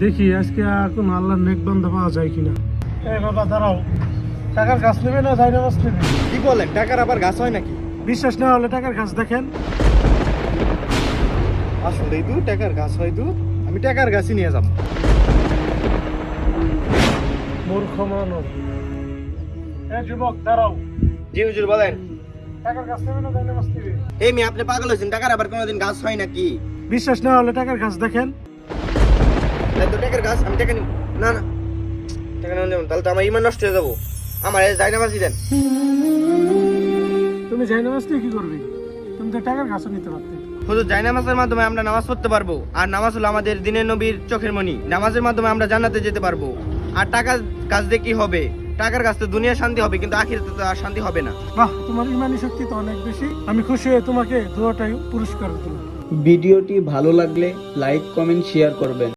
দেখি আজকে কোন আল্লাহর নেক বান্দা পাওয়া যায় কিনা। এই বাবা দাঁড়াও, টাকার গাছ নেবে না যাই নামাজ নেবে? কি বলেন, টাকার আবার গাছ হয় নাকি? বিশ্বাস না হলে টাকার গাছ দেখেন। আসলেই তো টাকার গাছ হয় তো, আমি টাকার গাছই নিয়ে যাব। মূর্খ মানব। এই যুবক দাঁড়াও, জি হুজুর বলেন। টাকার গাছ নেবে না যাই নামাজ নেবে? এই মেয়ে, আপনি পাগল হয়েছেন? টাকার আবার কোনোদিন গাছ হয় নাকি? বিশ্বাস না হলে টাকার গাছ দেখেন। তাই তো টাকার গাছ, আমি টাকা নিব না। না, টাকা নেবেন যেমন, তাহলে তো আমার ইমান নষ্ট হয়ে যাবো। আমার যাই নামাজি দেন। তুমি যাই নামাজ নিয়ে কি করবে? তুমি তো টাকার গাছও নিতে পারতে। হুজুর, যাই নামাজের মাধ্যমে আমরা নামাজ পড়তে পারবো, আর নামাজ হলো আমাদের দিনের নবীর চোখের মণি। নামাজের মাধ্যমে আমরা জান্নাতে যেতে পারবো। আর টাকার গাছ দিয়ে কি হবে? টাকার গাছ তো দুনিয়া শান্তি হবে, কিন্তু আখিরাতে তো আর শান্তি হবে না। বাহ, তোমার ইমানি শক্তি তো অনেক বেশি। আমি খুশি হয়ে তোমাকে দোয়াটাই পুরস্কার দিলাম। ভিডিওটি ভালো লাগলে লাইক কমেন্ট শেয়ার করবেন।